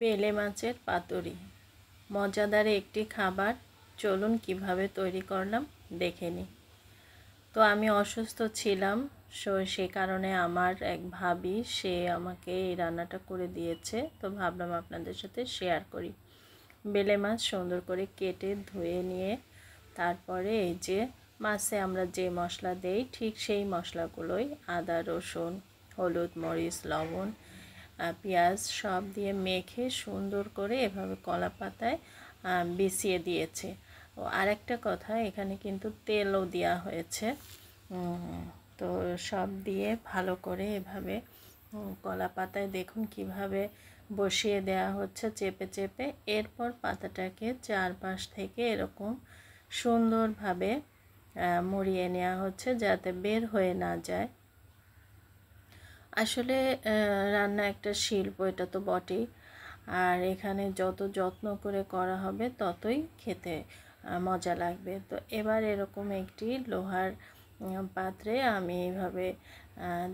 পেলে মাছের পাতুরি মজাদার একটি খাবার। চলুন কিভাবে তৈরি করলাম দেখে নিই। তো আমি অসুস্থ ছিলাম, সে কারণে আমার এক ভাবি সে আমাকে এই রান্নাটা করে দিয়েছে, তো ভাবলাম আপনাদের সাথে শেয়ার করি। বেলে মাছ সুন্দর করে কেটে ধুয়ে নিয়ে তারপরে এই যে মাছে আমরা যে মশলা দেই ঠিক সেই মশলাগুলোই আদা, রসুন, হলুদ, মরিচ, লবণ, পেঁয়াজ সব দিয়ে মেখে সুন্দর করে এভাবে কলা পাতায় বিছিয়ে দিয়েছে। ও আরেকটা কথা, এখানে কিন্তু তেলও দেওয়া হয়েছে। তো সব দিয়ে ভালো করে এভাবে কলা পাতায় দেখুন কিভাবে বসিয়ে দেওয়া হচ্ছে চেপে চেপে। এরপর পাতাটাকে চারপাশ থেকে এরকম সুন্দরভাবে মুড়িয়ে নেওয়া হচ্ছে যাতে বের হয়ে না যায়। আসলে রান্না একটা শিল্প, এটা তো বটেই। আর এখানে যত যত্ন করে করা হবে ততই খেতে মজা লাগবে। তো এবার এরকম একটি লোহার পাত্রে আমি এইভাবে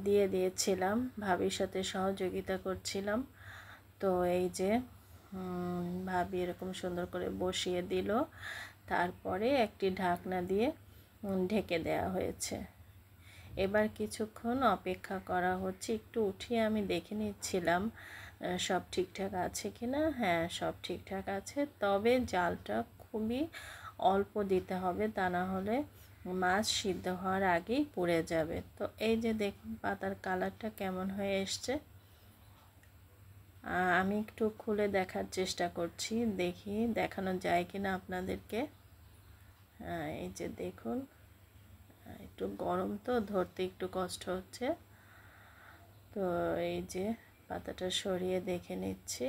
দিয়ে দিয়েছিলাম, ভাবির সাথে সহযোগিতা করছিলাম। তো এই যে ভাবি এরকম সুন্দর করে বসিয়ে দিল, তারপরে একটি ঢাকনা দিয়ে ঢেকে দেওয়া হয়েছে। এবার কিছুক্ষণ অপেক্ষা করা হচ্ছে। একটু উঠিয়ে আমি দেখে নিচ্ছিলাম সব ঠিকঠাক আছে কি না। হ্যাঁ, সব ঠিকঠাক আছে, তবে জালটা খুবই অল্প দিতে হবে, তা না হলে মাছ সিদ্ধ হওয়ার আগেই পুড়ে যাবে। তো এই যে দেখুন পাতার কালারটা কেমন হয়ে এসছে। আমি একটু খুলে দেখার চেষ্টা করছি, দেখি দেখানো যায় কি না আপনাদেরকে। এই যে দেখুন, একটু গরম তো ধরতে একটু কষ্ট হচ্ছে। তো এই যে পাতাটা সরিয়ে দেখে নিচ্ছি,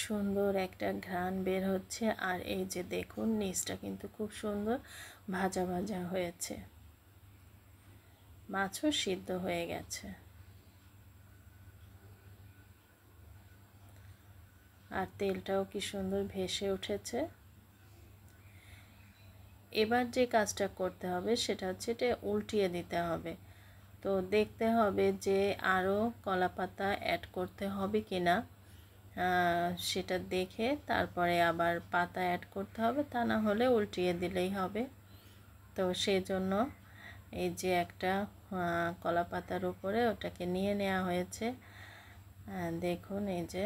সুন্দর একটা ঘ্রাণ বের হচ্ছে। আর এই যে দেখুন নিচটা কিন্তু খুব সুন্দর ভাজা ভাজা হয়েছে, মাছও সিদ্ধ হয়ে গেছে। আর তেলটাও কি সুন্দর ভেসে উঠেছে। এবার যে কাজটা করতে হবে সেটা হচ্ছে এটা উল্টিয়ে দিতে হবে। তো দেখতে হবে যে আরও কলা পাতা অ্যাড করতে হবে কি না, সেটা দেখে তারপরে আবার পাতা অ্যাড করতে হবে, তা না হলে উল্টিয়ে দিলেই হবে। তো সেই জন্য এই যে একটা কলা পাতার উপরে ওটাকে নিয়ে নেওয়া হয়েছে। দেখুন এই যে,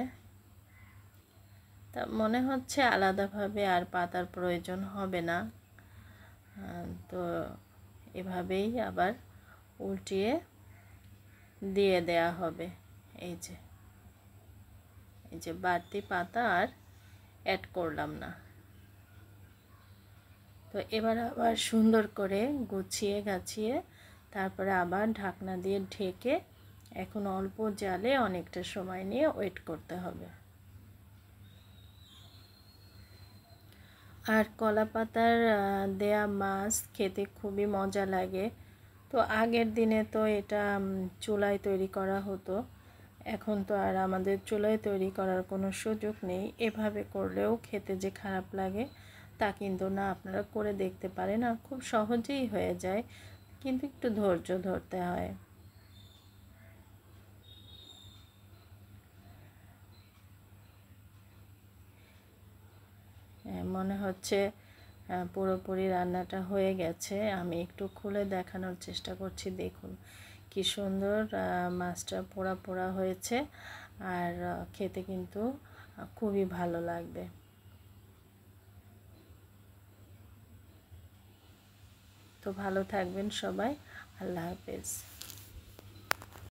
তা মনে হচ্ছে আলাদাভাবে আর পাতার প্রয়োজন হবে না। তো এভাবেই আবার উল্টিয়ে দিয়ে দেয়া হবে। এই যে বাড়তি পাতা আর অ্যাড করলাম না। তো এবার আবার সুন্দর করে গুছিয়ে গাছিয়ে তারপরে আবার ঢাকনা দিয়ে ঢেকে এখন অল্প জালে অনেকটা সময় নিয়ে ওয়েট করতে হবে। আর কলা পাতার দেয়া মাছ খেতে খুবই মজা লাগে। তো আগের দিনে তো এটা চুলায় তৈরি করা হতো, এখন তো আর আমাদের চুলায় তৈরি করার কোনো সুযোগ নেই। এভাবে করলেও খেতে যে খারাপ লাগে তা কিন্তু না, আপনারা করে দেখতে পারেন, আর খুব সহজেই হয়ে যায়, কিন্তু একটু ধৈর্য ধরতে হয়। মনে হচ্ছে পুরোপুরি রান্নাটা হয়ে গেছে। আমি একটু খুলে দেখানোর চেষ্টা করছি, দেখুন কি সুন্দর মাছটা পোড়া পোড়া হয়েছে। আর খেতে কিন্তু খুবই ভালো লাগবে। তো ভালো থাকবেন সবাই, আল্লাহ হাফেজ।